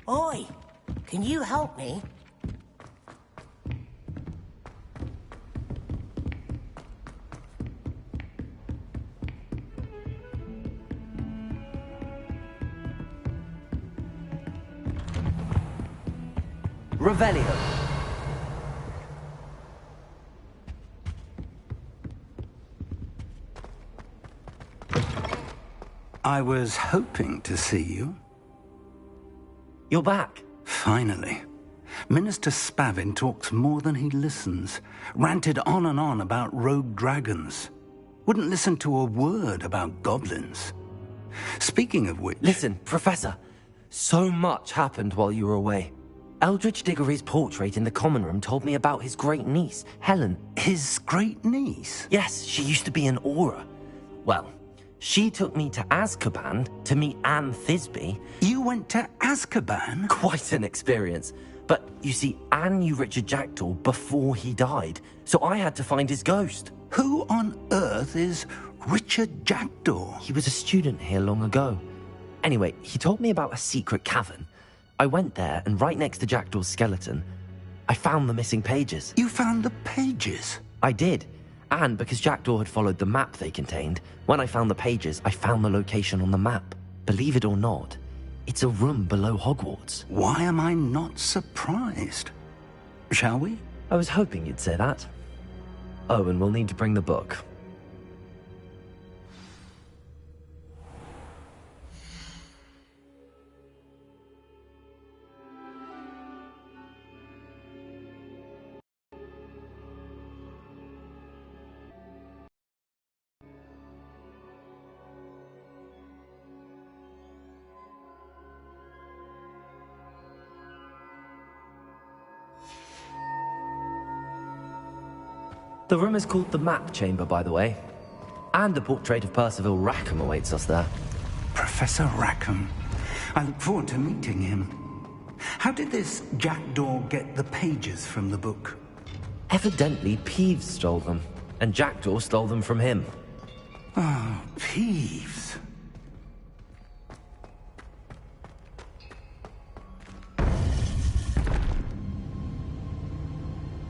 Oi! Can you help me? Revelio. I was hoping to see you. You're back. Finally. Minister Spavin talks more than he listens. Ranted on and on about rogue dragons. Wouldn't listen to a word about goblins. Speaking of which... Listen, Professor. So much happened while you were away. Eldridge Diggory's portrait in the common room told me about his great niece, Helen. His great niece? Yes, she used to be an Auror. Well, she took me to Azkaban to meet Anne Thisbe. You went to Azkaban? Quite an experience. But, you see, Anne knew Richard Jackdaw before he died, so I had to find his ghost. Who on earth is Richard Jackdaw? He was a student here long ago. Anyway, he told me about a secret cavern. I went there, and right next to Jackdaw's skeleton, I found the missing pages. You found the pages? I did. And because Jackdaw had followed the map they contained, when I found the pages, I found the location on the map. Believe it or not, it's a room below Hogwarts. Why am I not surprised? Shall we? I was hoping you'd say that. Oh, and we'll need to bring the book. The room is called the Map Chamber, by the way. And a portrait of Percival Rackham awaits us there. Professor Rackham. I look forward to meeting him. How did this Jackdaw get the pages from the book? Evidently, Peeves stole them, and Jackdaw stole them from him. Oh, Peeves.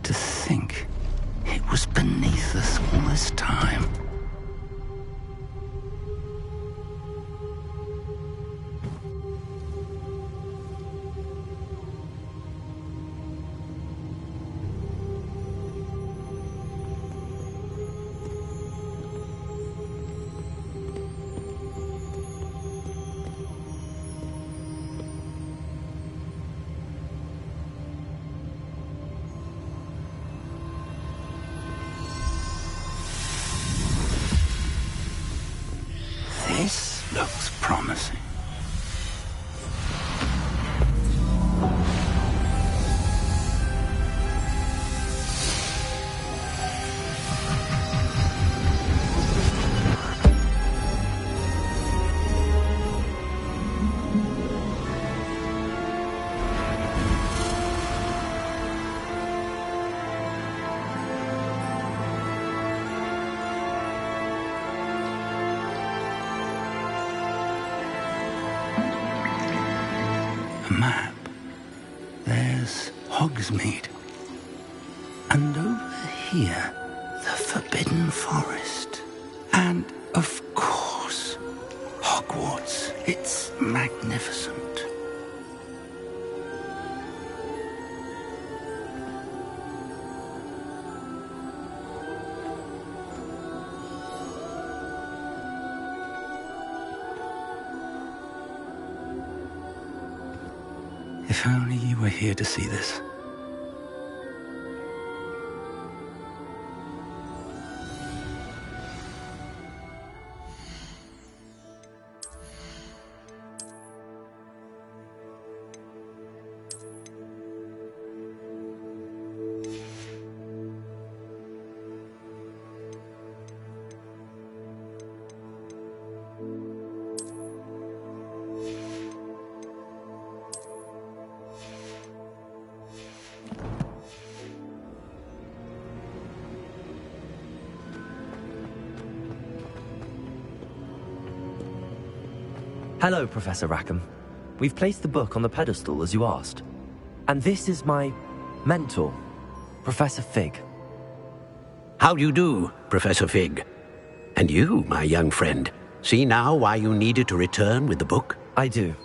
To think it was beneath us all this time. This looks promising. Map. There's Hogsmeade. And over here, the Forbidden Forest. And, of course, Hogwarts. It's magnificent. If only you were here to see this. Hello, Professor Rackham. We've placed the book on the pedestal, as you asked. And this is my mentor, Professor Fig. How do you do, Professor Fig? And you, my young friend, see now why you needed to return with the book? I do.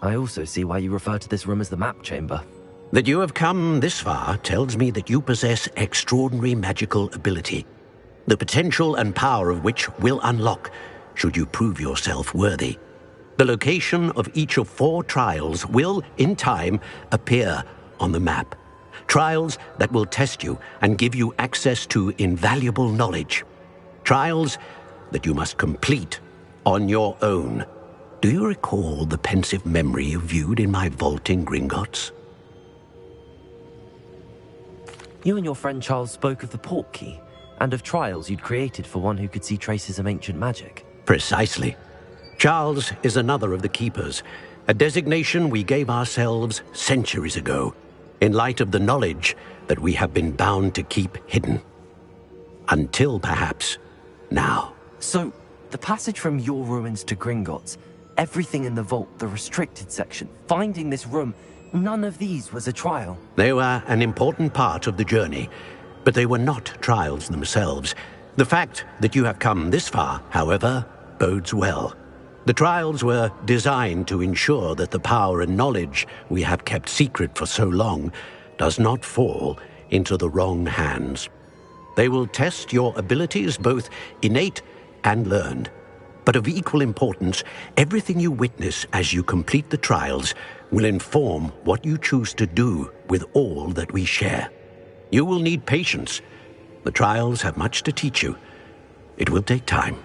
I also see why you refer to this room as the map chamber. That you have come this far tells me that you possess extraordinary magical ability, the potential and power of which will unlock should you prove yourself worthy. The location of each of 4 trials will, in time, appear on the map. Trials that will test you and give you access to invaluable knowledge. Trials that you must complete on your own. Do you recall the pensive memory you viewed in my vault in Gringotts? You and your friend Charles spoke of the port key, and of trials you'd created for one who could see traces of ancient magic. Precisely. Charles is another of the keepers, a designation we gave ourselves centuries ago, in light of the knowledge that we have been bound to keep hidden. Until, perhaps, now. So, the passage from your ruins to Gringotts, everything in the vault, the restricted section, finding this room, none of these was a trial. They were an important part of the journey, but they were not trials themselves. The fact that you have come this far, however, bodes well. The trials were designed to ensure that the power and knowledge we have kept secret for so long does not fall into the wrong hands. They will test your abilities, both innate and learned. But of equal importance, everything you witness as you complete the trials will inform what you choose to do with all that we share. You will need patience. The trials have much to teach you. It will take time.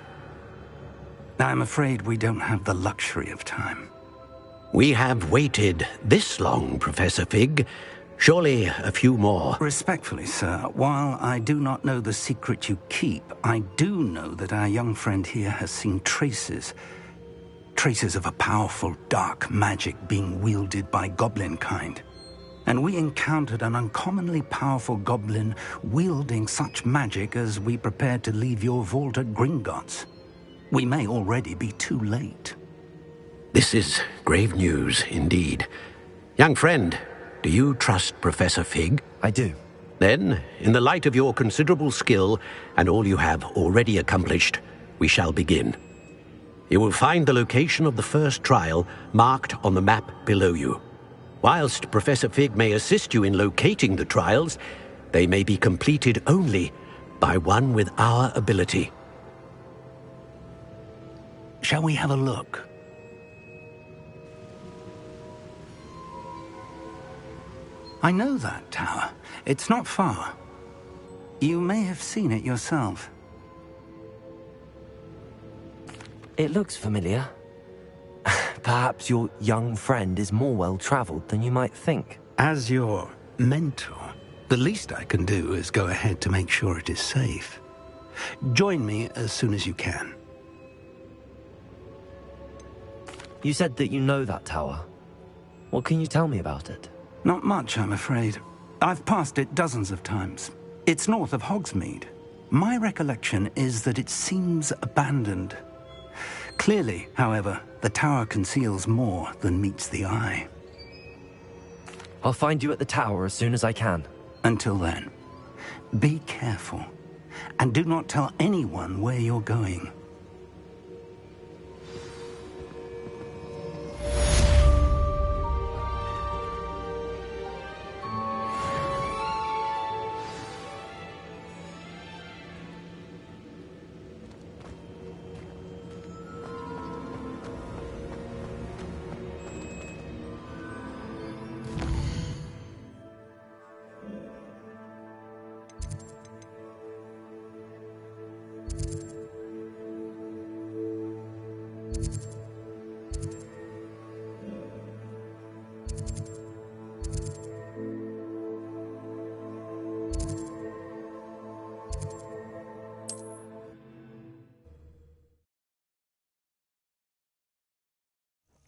I'm afraid we don't have the luxury of time. We have waited this long, Professor Fig. Surely a few more. Respectfully, sir, while I do not know the secret you keep, I do know that our young friend here has seen traces of a powerful dark magic being wielded by goblin kind. And we encountered an uncommonly powerful goblin wielding such magic as we prepared to leave your vault at Gringotts. We may already be too late. This is grave news indeed. Young friend, do you trust Professor Fig? I do. Then, in the light of your considerable skill and all you have already accomplished, we shall begin. You will find the location of the first trial marked on the map below you. Whilst Professor Fig may assist you in locating the trials, they may be completed only by one with our ability. Shall we have a look? I know that tower. It's not far. You may have seen it yourself. It looks familiar. Perhaps your young friend is more well-traveled than you might think. As your mentor, the least I can do is go ahead to make sure it is safe. Join me as soon as you can. You said that you know that tower. What can you tell me about it? Not much, I'm afraid. I've passed it dozens of times. It's north of Hogsmeade. My recollection is that it seems abandoned. Clearly, however, the tower conceals more than meets the eye. I'll find you at the tower as soon as I can. Until then, be careful, and do not tell anyone where you're going.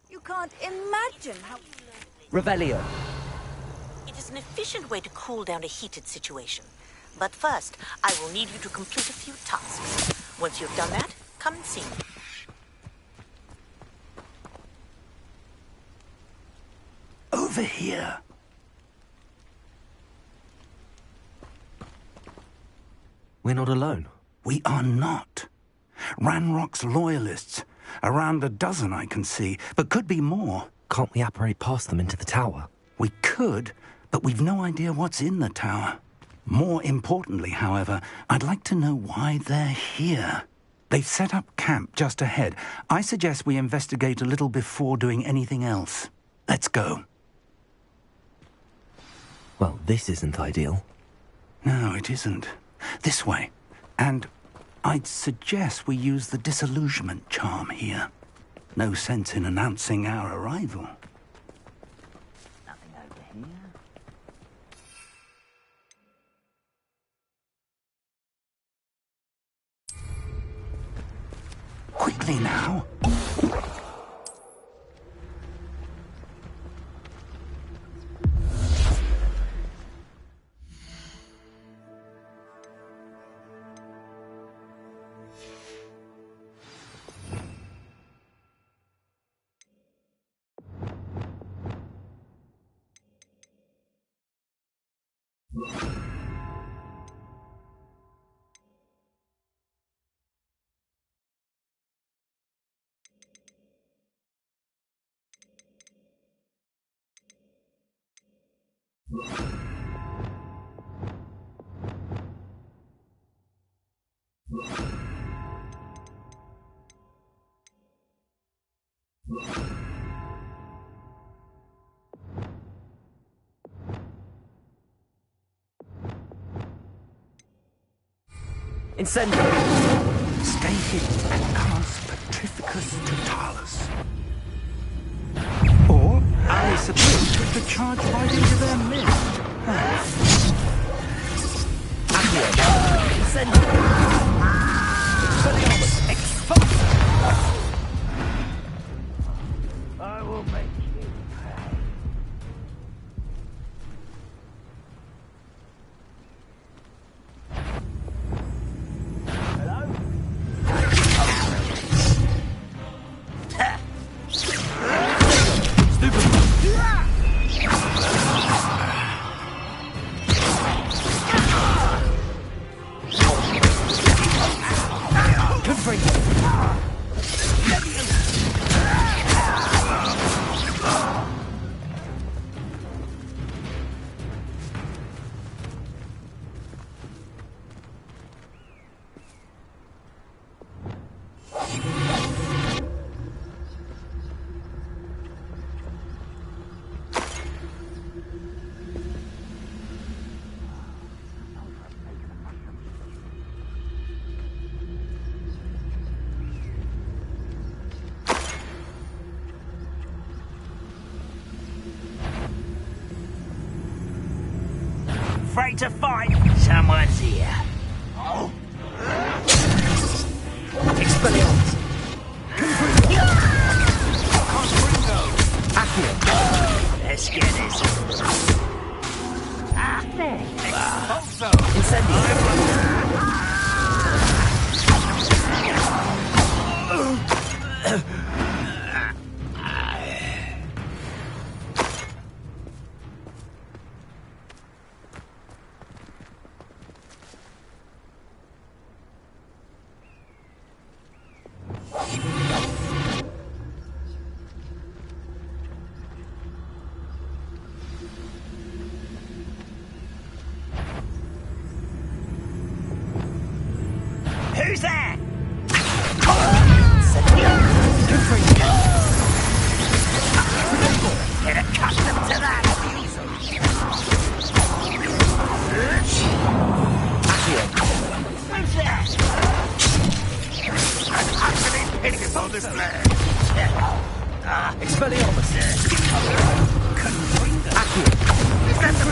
You can't imagine how... Revelio. It is an efficient way to cool down a heated situation. But first, I will need you to complete a few tasks. Once you've done that, come and see me. over here. We're not alone. We are not. Ranrock's loyalists. Around a dozen I can see, but could be more. Can't we apparate past them into the tower? We could, but we've no idea what's in the tower. More importantly, however, I'd like to know why they're here. They've set up camp just ahead. I suggest we investigate a little before doing anything else. Let's go. Well, this isn't ideal. No, it isn't. This way. And I'd suggest we use the disillusionment charm here. No sense in announcing our arrival. Nothing over here. Quickly now. Incendio! Stay hidden and cast Petrificus Totalis. Or Alice appears to charge right into their midst. Accio! Incendio! Expelliarmus! Expulsor! I will make you pay. Afraid to fight? Someone's here. Expelliarmus! Let's get this. Who's that? Get accustomed to that. Who's that? An utterly pitiful display. Expelliarmus! Is that the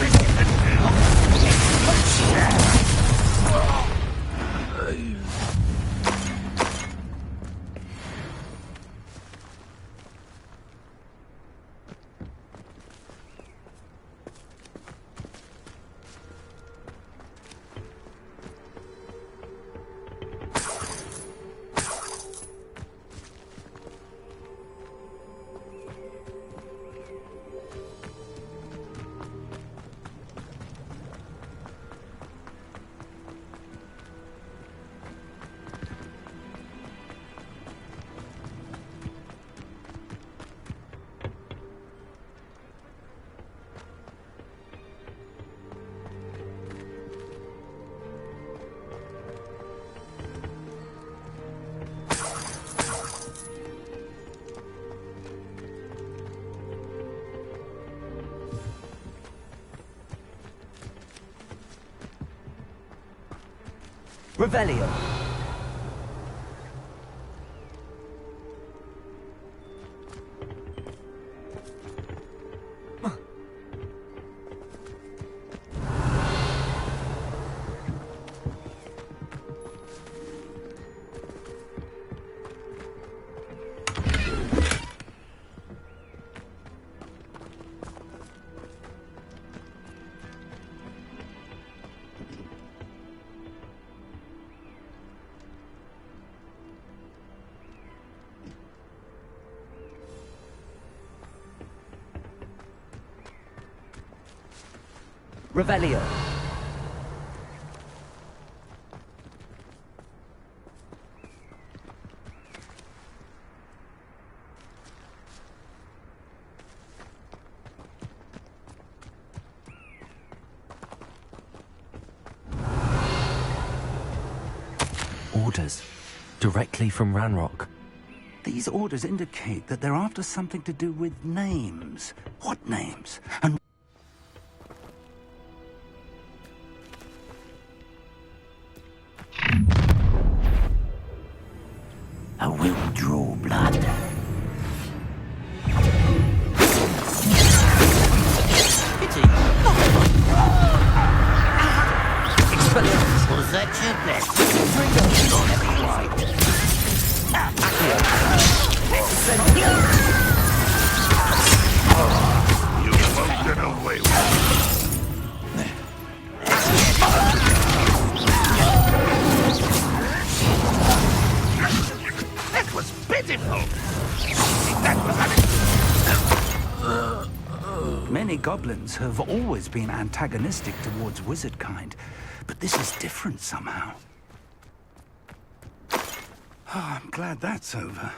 Revelio. Revelio. Orders. Directly from Ranrock. These orders indicate that they're after something to do with names. What names? And I will draw blood. Pity. Expelliarmus. Was that your best? Not every white. You won't get away with it. That was pitiful. many goblins have always been antagonistic towards wizard kind, but this is different somehow. Oh, I'm glad that's over.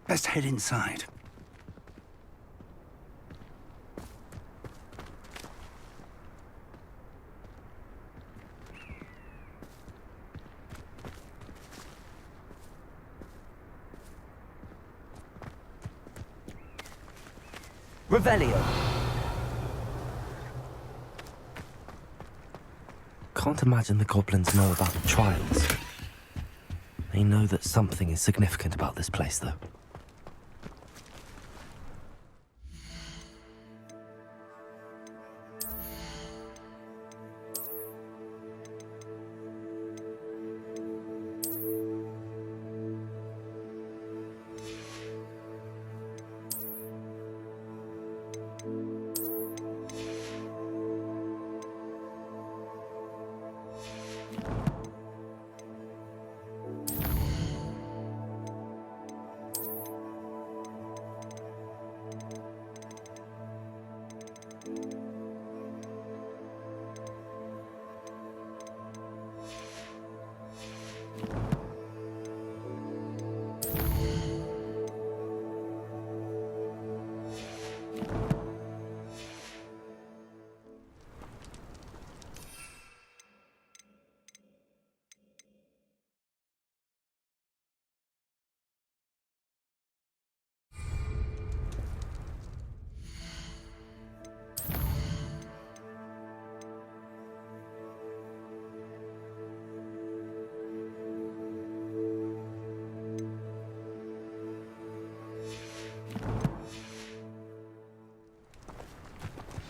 Let's head inside. Revelio. Can't imagine the goblins know about the trials. They know that something is significant about this place, though.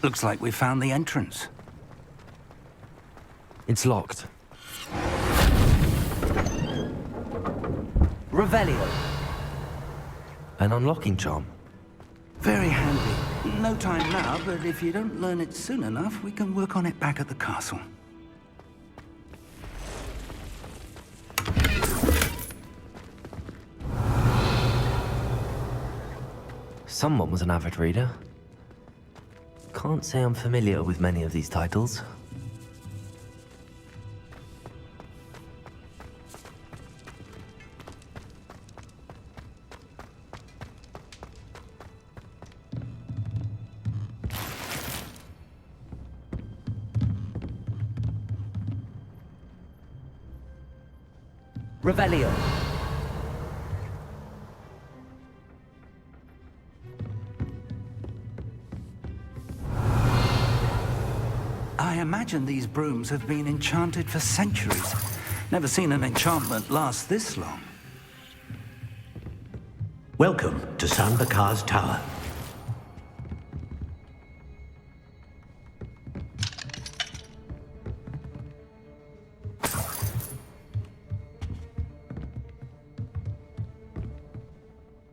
Looks like we found the entrance. It's locked. Revelio. An unlocking charm. Very handy. No time now, but if you don't learn it soon enough, we can work on it back at the castle. Someone was an avid reader. Can't say I'm familiar with many of these titles. Revelio. I imagine these brooms have been enchanted for centuries. Never seen an enchantment last this long. Welcome to San Bakar's Tower.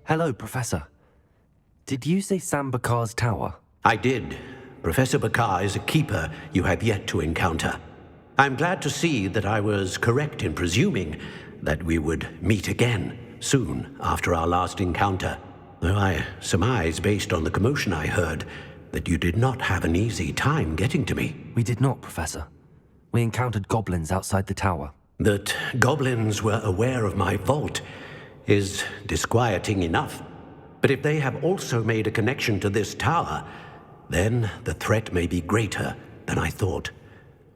Hello, Professor. Did you say Sam Bakar's tower? I did. Professor Bakar is a keeper you have yet to encounter. I'm glad to see that I was correct in presuming that we would meet again soon after our last encounter, though I surmise, based on the commotion I heard, that you did not have an easy time getting to me. We did not, Professor. We encountered goblins outside the tower. That goblins were aware of my vault is disquieting enough. But if they have also made a connection to this tower, then the threat may be greater than I thought.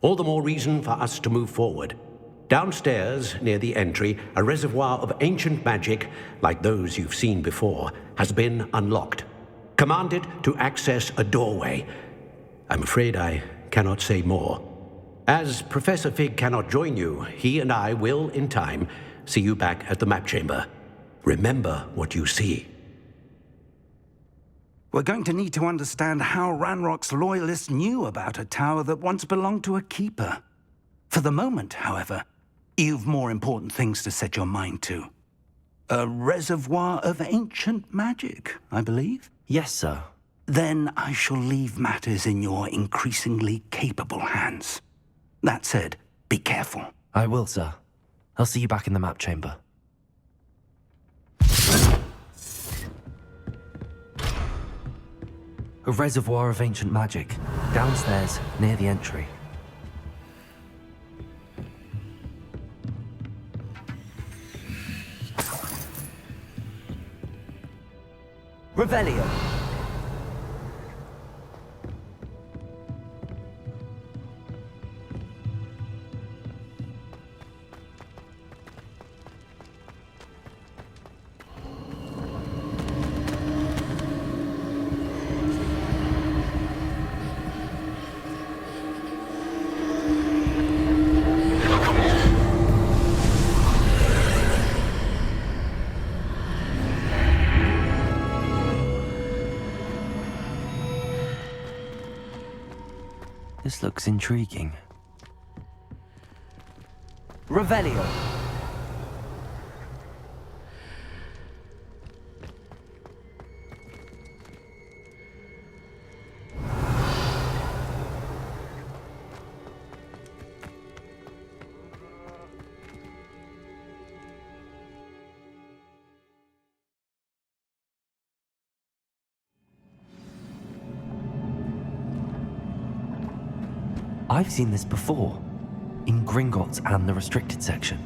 All the more reason for us to move forward. Downstairs, near the entry, a reservoir of ancient magic, like those you've seen before, has been unlocked. Commanded to access a doorway. I'm afraid I cannot say more. As Professor Fig cannot join you, he and I will, in time, see you back at the map chamber. Remember what you see. We're going to need to understand how Ranrock's loyalists knew about a tower that once belonged to a keeper. For the moment, however, you've more important things to set your mind to. A reservoir of ancient magic, I believe? Yes, sir. Then I shall leave matters in your increasingly capable hands. That said, be careful. I will, sir. I'll see you back in the map chamber. A reservoir of ancient magic, downstairs, near the entry. Revelio! This looks intriguing. Revelio! I've seen this before, in Gringotts and the restricted section.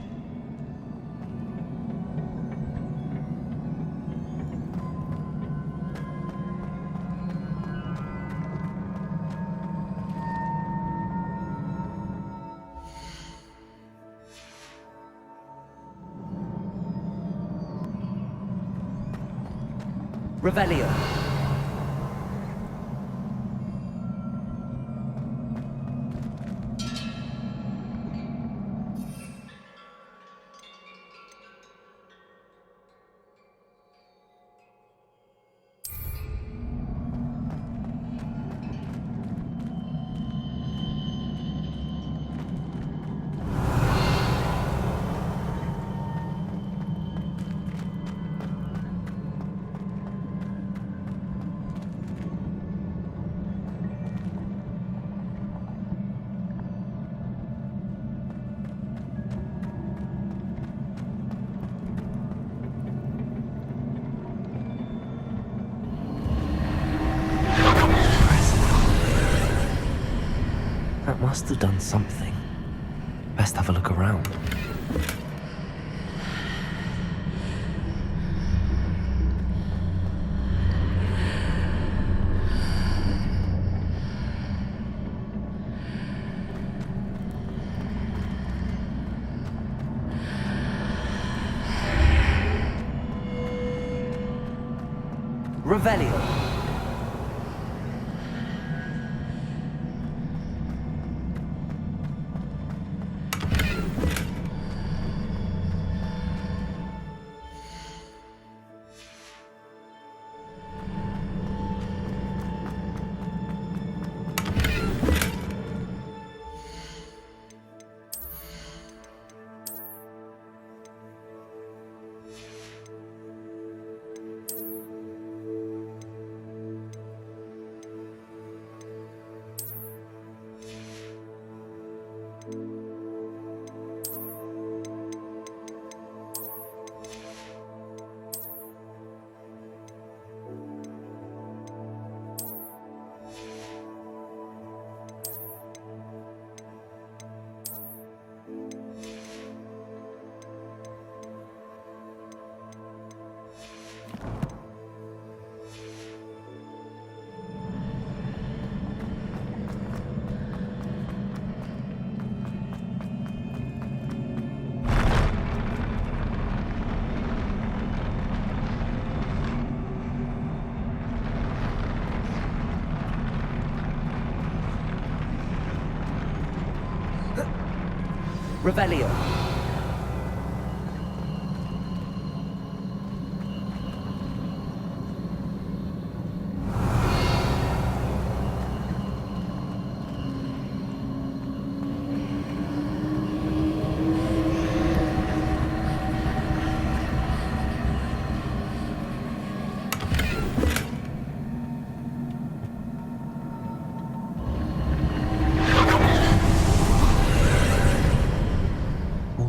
Revelio! That must have done something. Best have a look around. Revelio! Revelio.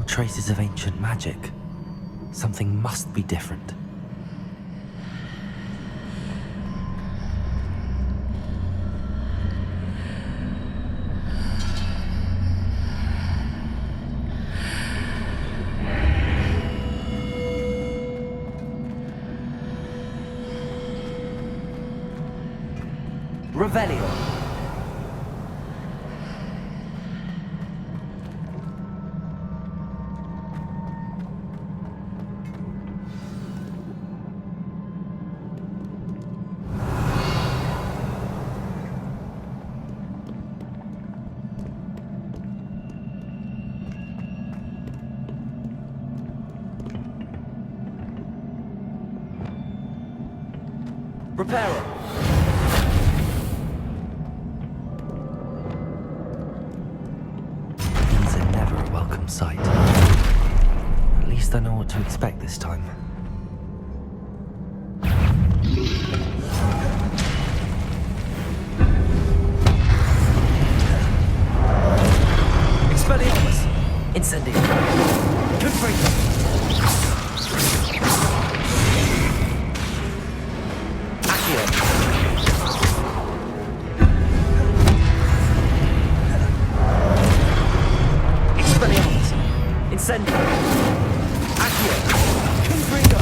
Traces of ancient magic. Something must be different. Revelio. Reparo. These are never a welcome sight. At least I know what to expect this time. Expelliarmus! Incendio! Confringo! Incendio! Accio! Confringo!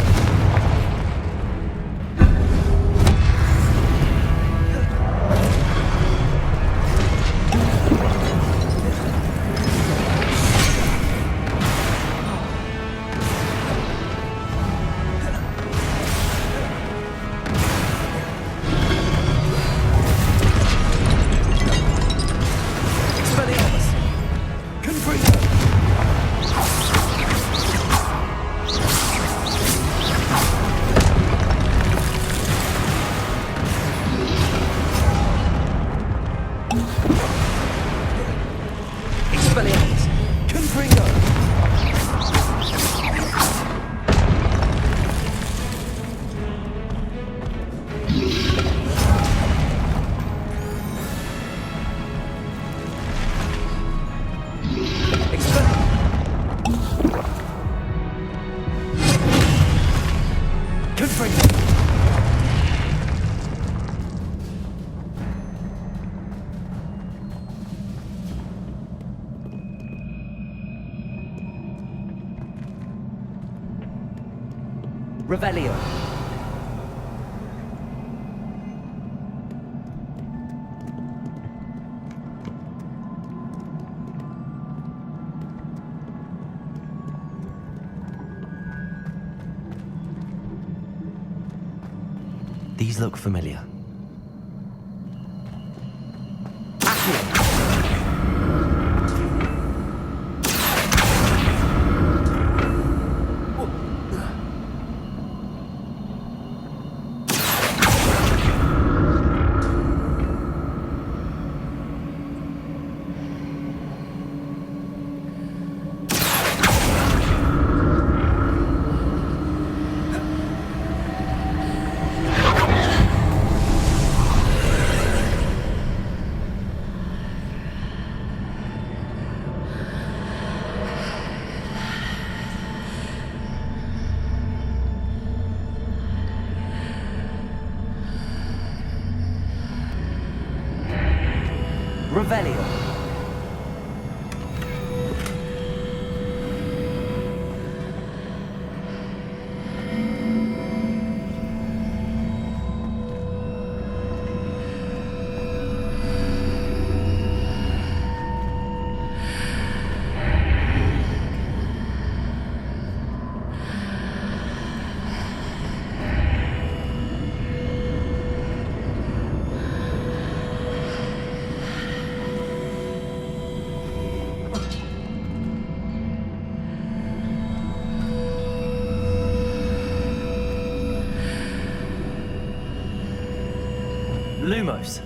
Expelliarmus! Confringo! Expelliarmus! Confringo! Confringo! Revelio. These look familiar. Accio! Revelio. Lumos.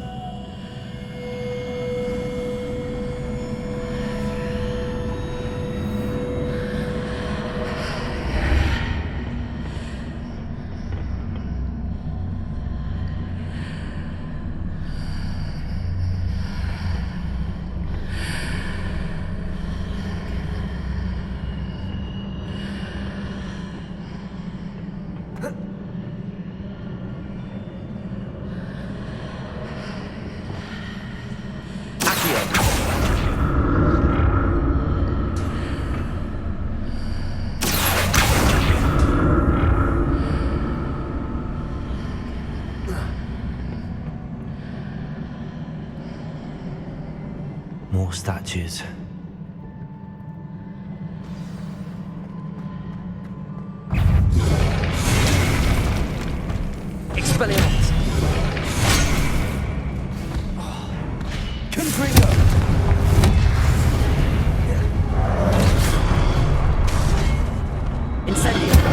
More statues. Expelliarmus! Confringo! Incendio!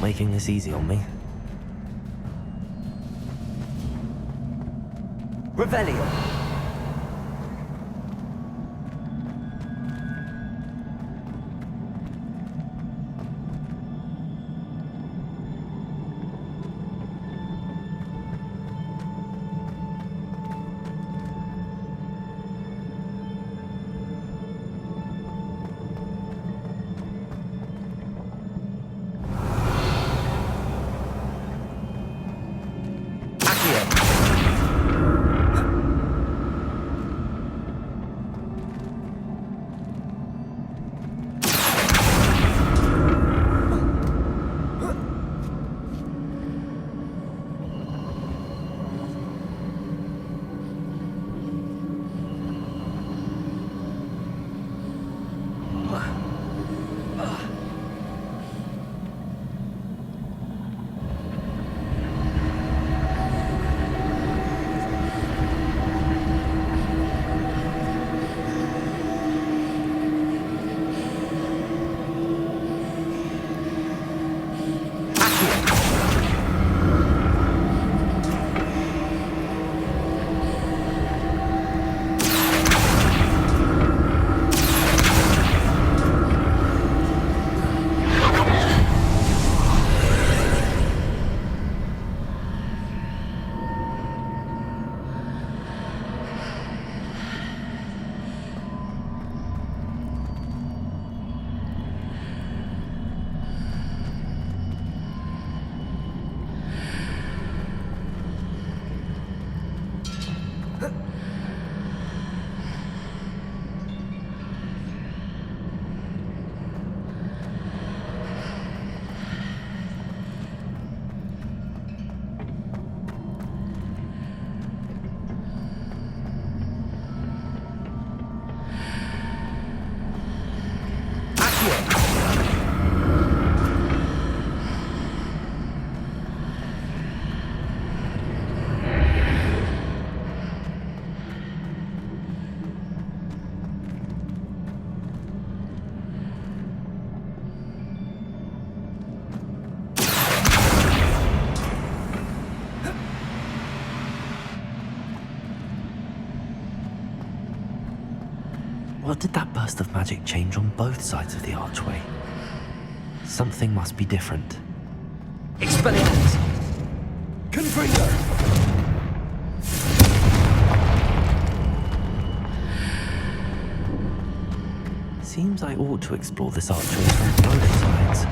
Making this easy on me. Revelio. What did that burst of magic change on both sides of the archway? Something must be different. Expelliarmus! Confringo! Seems I ought to explore this archway from both sides.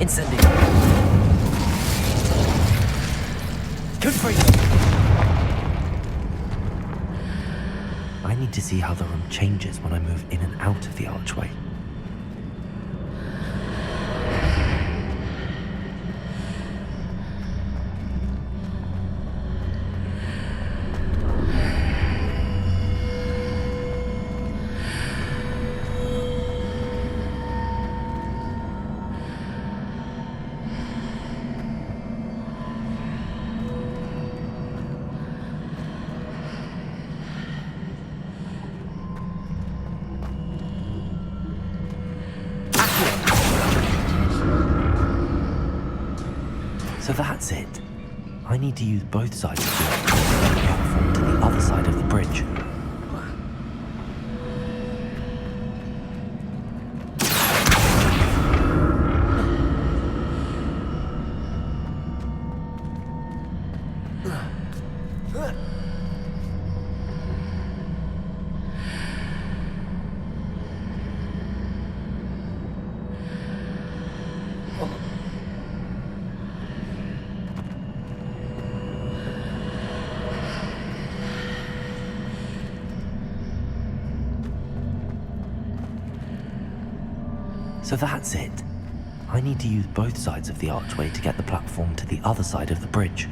Incendiary. I need to see how the room changes when I move in and out of the archway. So that's it. I need to use both sides of the platform to the other side of the bridge. So that's it. I need to use both sides of the archway to get the platform to the other side of the bridge.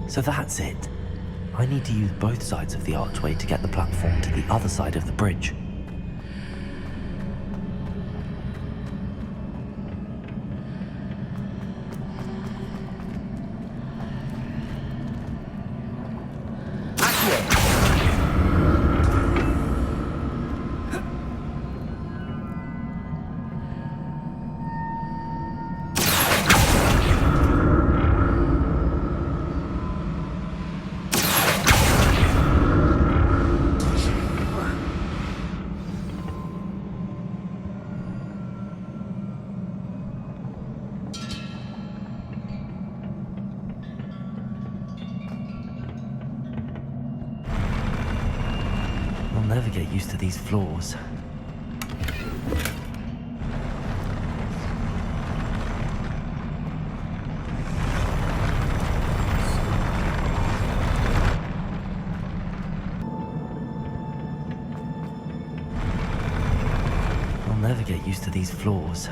So that's it. I need to use both sides of the archway to get the platform to the other side of the bridge. I'll never get used to these floors. I'll never get used to these floors.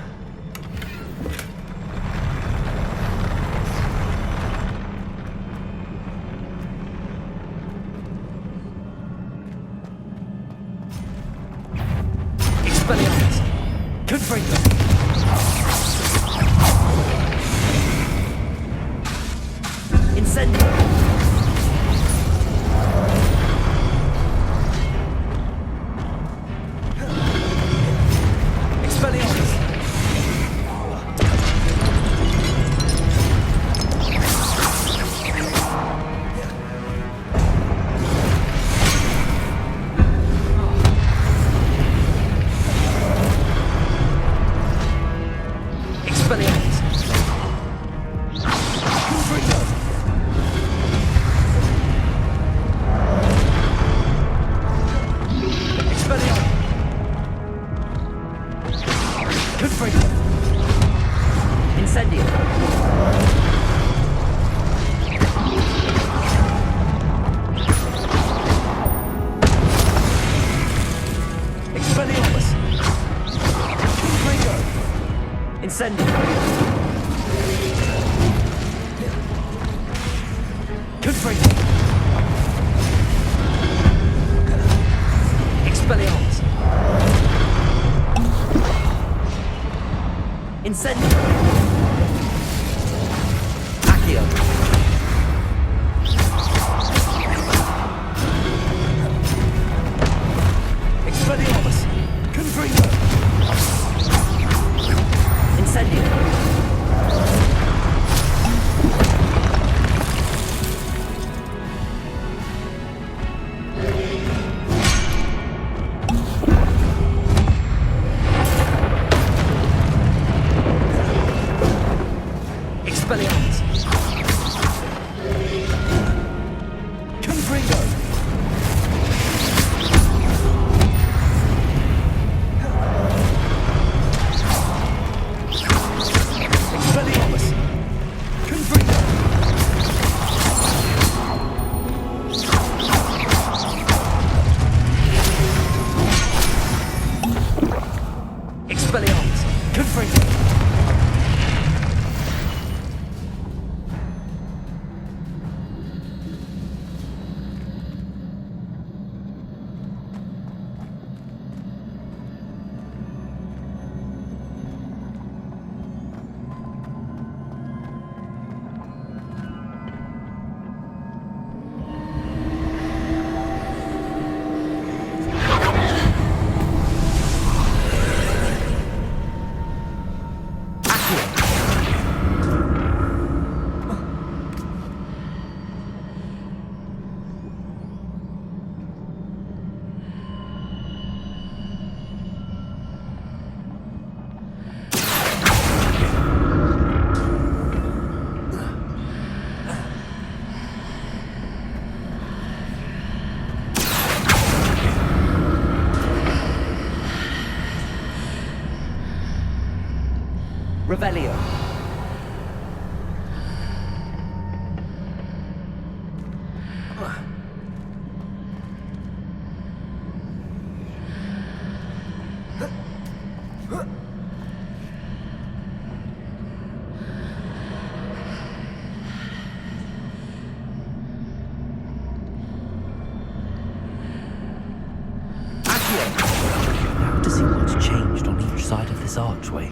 Expelliarmus! Incendio! Accio! Expelliarmus! Confringo! Incendio! Expelliarmus! Confringo! Expelliarmus! Confringo! Expelliarmus! Confringo! Revelio. Now to see what's changed on each side of this archway.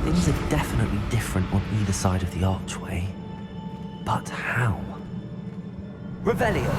Things are definitely different on either side of the archway. But how? Revelio!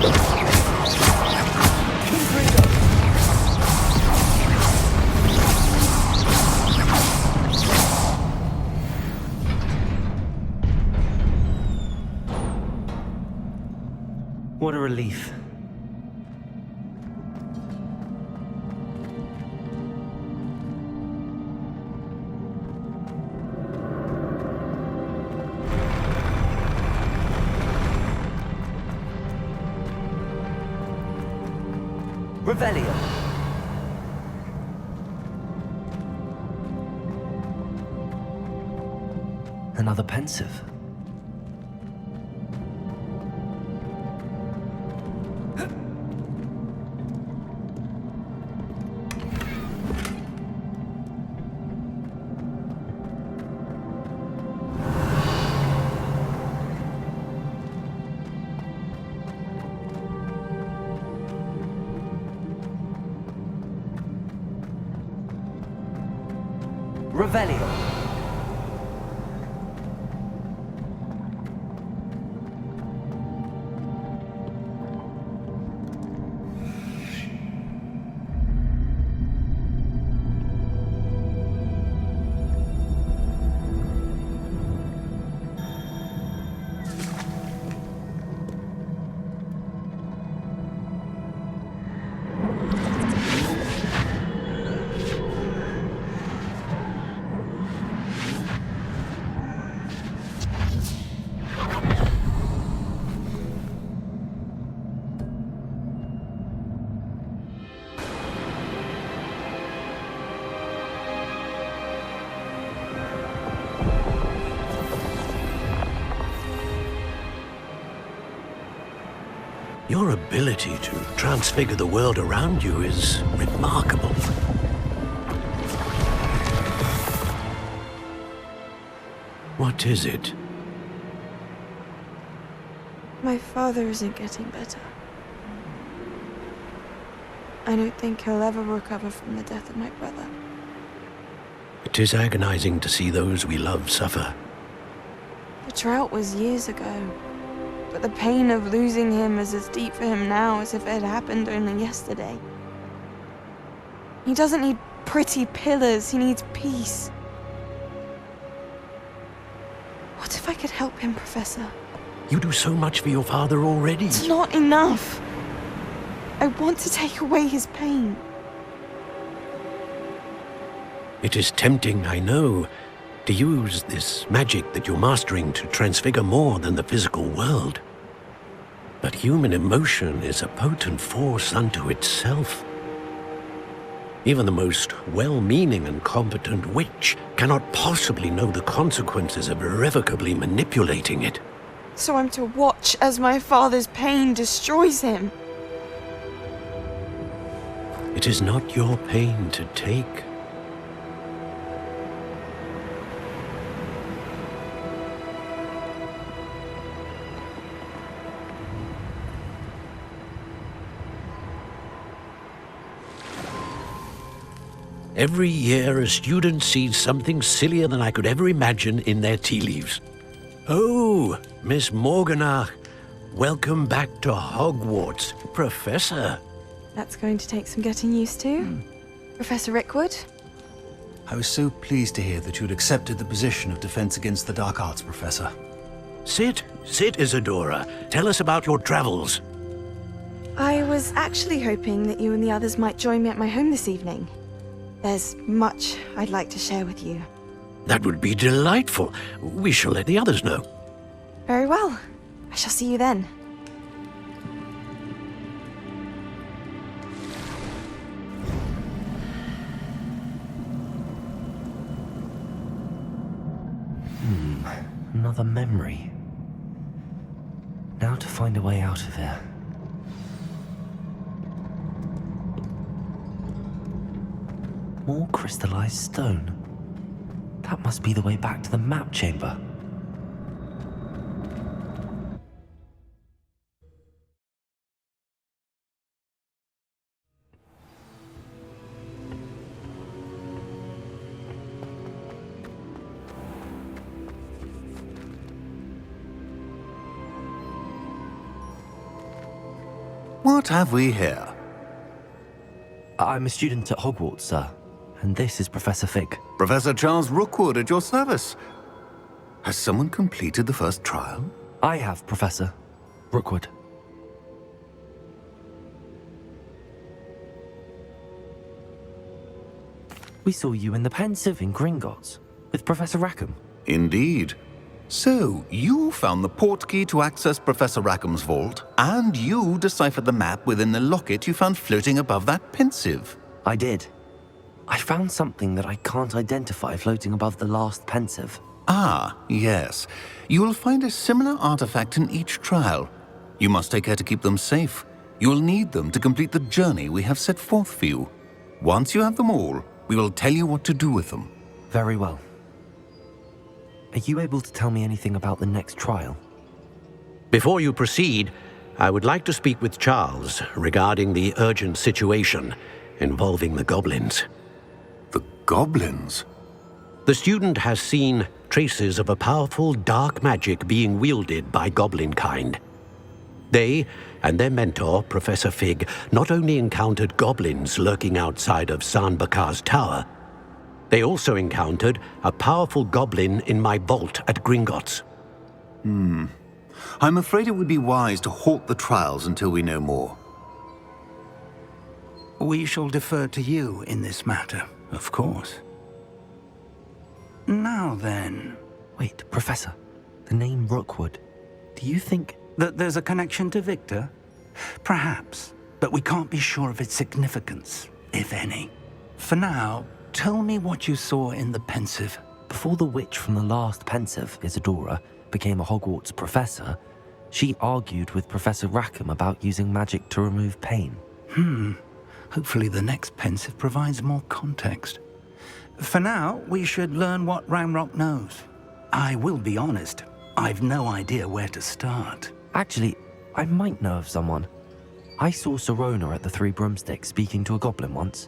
What a relief. Revelio. Another pensive. Revelio. Your ability to transfigure the world around you is remarkable. What is it? My father isn't getting better. I don't think he'll ever recover from the death of my brother. It is agonizing to see those we love suffer. The drought was years ago, but the pain of losing him is as deep for him now as if it had happened only yesterday. He doesn't need pretty pillars, he needs peace. What if I could help him, Professor? You do so much for your father already. It's not enough. I want to take away his pain. It is tempting, I know, to use this magic that you're mastering to transfigure more than the physical world. But human emotion is a potent force unto itself. Even the most well-meaning and competent witch cannot possibly know the consequences of irrevocably manipulating it. So I'm to watch as my father's pain destroys him. It is not your pain to take. Every year, a student sees something sillier than I could ever imagine in their tea leaves. Oh, Miss Morganach, welcome back to Hogwarts, Professor. That's going to take some getting used to. Professor Rickwood? I was so pleased to hear that you'd accepted the position of Defense Against the Dark Arts, Professor. Sit, Isadora. Tell us about your travels. I was actually hoping that you and the others might join me at my home this evening. There's much I'd like to share with you. That would be delightful. We shall let the others know. Very well. I shall see you then. Another memory. Now to find a way out of here. More crystallized stone. That must be the way back to the map chamber. What have we here? I'm a student at Hogwarts, sir. And this is Professor Fig. Professor Charles Rookwood at your service. Has someone completed the first trial? I have, Professor Rookwood. We saw you in the Pensive in Gringotts with Professor Rackham. Indeed. So, you found the portkey to access Professor Rackham's vault, and you deciphered the map within the locket you found floating above that Pensive. I did. I found something that I can't identify floating above the last Pensive. Ah, yes. You will find a similar artifact in each trial. You must take care to keep them safe. You will need them to complete the journey we have set forth for you. Once you have them all, we will tell you what to do with them. Very well. Are you able to tell me anything about the next trial? Before you proceed, I would like to speak with Charles regarding the urgent situation involving the goblins. The goblins? The student has seen traces of a powerful dark magic being wielded by goblin kind. They and their mentor, Professor Fig, not only encountered goblins lurking outside of San Bakar's tower, they also encountered a powerful goblin in my vault at Gringotts. I'm afraid it would be wise to halt the trials until we know more. We shall defer to you in this matter, of course. Now then... Wait, Professor. The name Rookwood. Do you think... that there's a connection to Victor? Perhaps, but we can't be sure of its significance, if any. For now, tell me what you saw in the Pensive. Before the witch from the last Pensive, Isadora, became a Hogwarts professor, she argued with Professor Rackham about using magic to remove pain. Hopefully the next Pensive provides more context. For now, we should learn what Ranrock knows. I will be honest, I've no idea where to start. Actually, I might know of someone. I saw Serona at the Three Broomsticks speaking to a goblin once.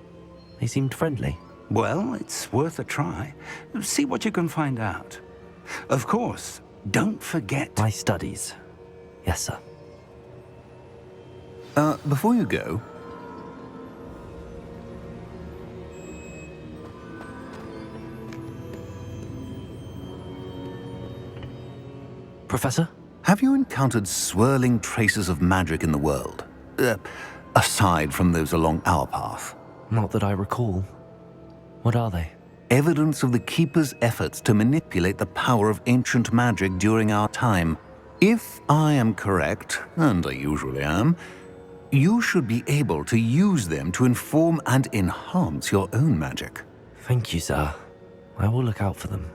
They seemed friendly. Well, it's worth a try. See what you can find out. Of course, don't forget... My studies. Yes, sir. Before you go... Professor? Have you encountered swirling traces of magic in the world? Aside from those along our path? Not that I recall. What are they? Evidence of the Keeper's efforts to manipulate the power of ancient magic during our time. If I am correct, and I usually am, you should be able to use them to inform and enhance your own magic. Thank you, sir. I will look out for them.